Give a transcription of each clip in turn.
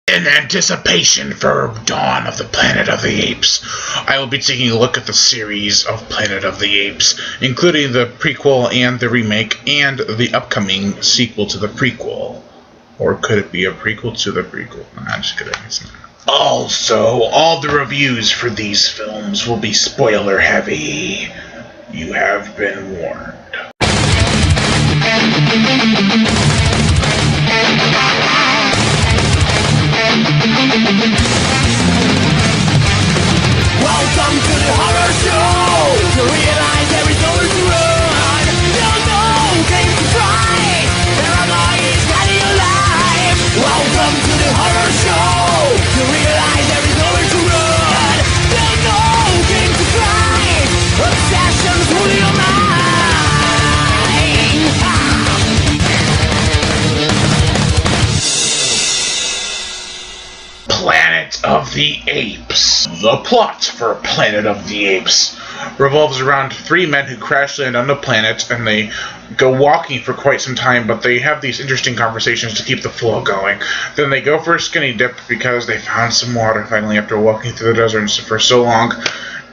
In anticipation for Dawn of the Planet of the Apes, I will be taking a look at the series of Planet of the Apes, including the prequel and the remake, and the upcoming sequel to the prequel. Or could it be a prequel to the prequel? Nah, just kidding, it's not. Also, all the reviews for these films will be spoiler heavy. You have been warned. Welcome to the horror show. To realize there is nowhere to run. No game to try. Paranoia is running your life. Welcome to the horror show. To realize there is nowhere to run. No game to try. Obsessions rule your mind. Planet of the Apes. The plot for Planet of the Apes revolves around three men who crash land on the planet, and they go walking for quite some time, but they have these interesting conversations to keep the flow going. Then they go for a skinny dip because they found some water finally after walking through the desert for so long,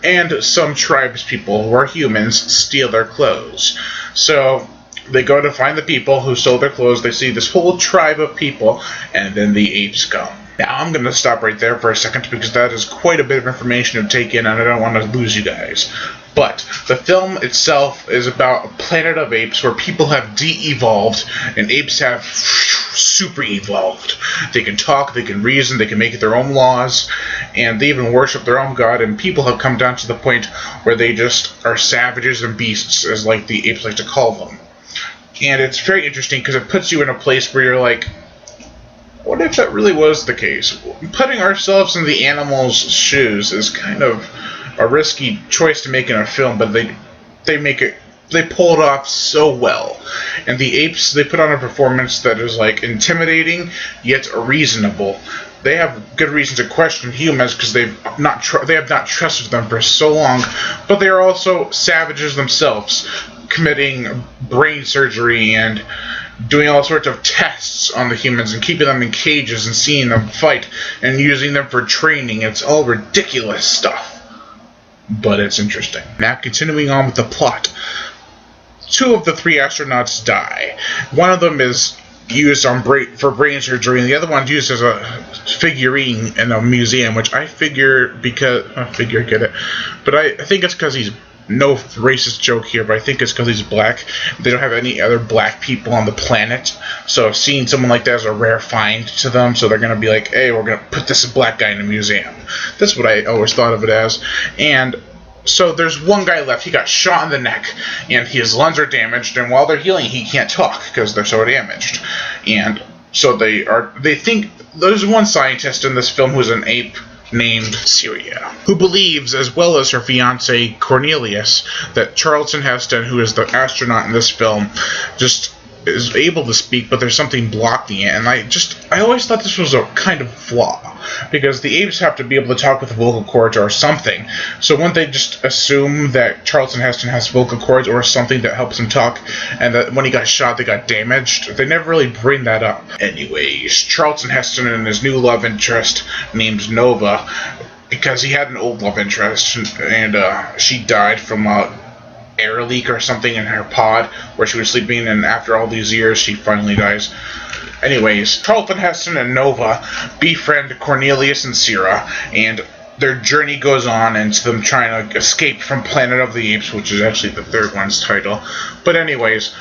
and some tribes people, who are humans, steal their clothes. So they go to find the people who stole their clothes. They see this whole tribe of people, and then the apes come. Now, I'm going to stop right there for a second because that is quite a bit of information to take in, and I don't want to lose you guys. But the film itself is about a planet of apes where people have de-evolved and apes have super-evolved. They can talk, they can reason, they can make their own laws, and they even worship their own god, and people have come down to the point where they just are savages and beasts, as like the apes like to call them. And it's very interesting because it puts you in a place where you're like, what if that really was the case? Putting ourselves in the animals' shoes is kind of a risky choice to make in a film, but they pull it off so well. And the apes, they put on a performance that is like intimidating yet reasonable. They have good reason to question humans because they have not trusted them for so long, but they are also savages themselves, committing brain surgery and doing all sorts of tests on the humans and keeping them in cages and seeing them fight and using them for training. It's all ridiculous stuff, but it's interesting. Now, continuing on with the plot, two of the three astronauts die. One of them is used for brain surgery, and the other one's used as a figurine in a museum, which I think it's because he's, no racist joke here, but I think it's because he's black. They don't have any other black people on the planet, so seeing someone like that is a rare find to them, so they're going to be like, hey, we're going to put this black guy in a museum. That's what I always thought of it as. And so there's one guy left. He got shot in the neck, and his lungs are damaged, and while they're healing, he can't talk because they're so damaged. And so they think there's one scientist in this film who's an ape named Syria, who believes, as well as her fiancé Cornelius, that Charlton Heston, who is the astronaut in this film, just is able to speak, but there's something blocking it. And I always thought this was a kind of flaw, because the apes have to be able to talk with vocal cords or something. So wouldn't they just assume that Charlton Heston has vocal cords or something that helps him talk, and that when he got shot they got damaged? They never really bring that up. Anyways, Charlton Heston and his new love interest named Nova, because he had an old love interest, and she died from air leak or something in her pod where she was sleeping, and after all these years she finally dies. Anyways, Charlton Heston and Nova befriend Cornelius and Syria, and their journey goes on into them trying to escape from Planet of the Apes, which is actually the third one's title. But anyways,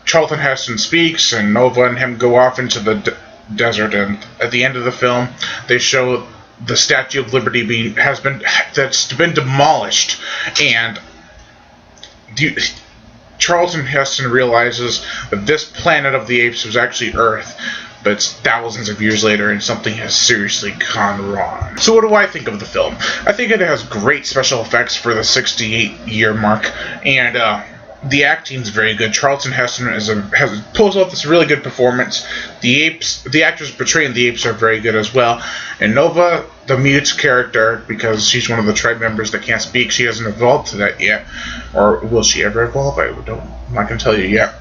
Charlton Heston speaks, and Nova and him go off into the desert, and at the end of the film they show the Statue of Liberty that's been demolished, and Charlton Heston realizes that this Planet of the Apes was actually Earth, but it's thousands of years later, and something has seriously gone wrong. So what do I think of the film? I think it has great special effects for the 68-year mark, and the acting's very good. Charlton Heston pulls off this really good performance. The actors portraying the apes are very good as well. And Nova, the mute character, because she's one of the tribe members that can't speak, she hasn't evolved to that yet. Or will she ever evolve? I'm not going to tell you yet.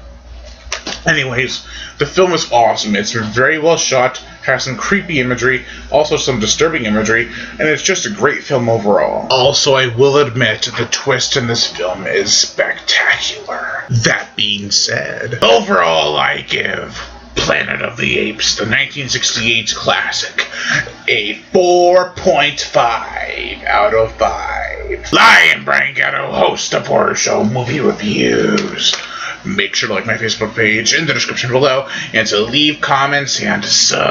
Anyways, the film is awesome. It's very well shot, has some creepy imagery, also some disturbing imagery, and it's just a great film overall. Also, I will admit, the twist in this film is spectacular. That being said, overall I give Planet of the Apes, the 1968 classic, a 4.5 out of 5. Lion Brian Gatto, host of Horror Show Movie Reviews. Make sure to like my Facebook page in the description below, and to leave comments and subscribe.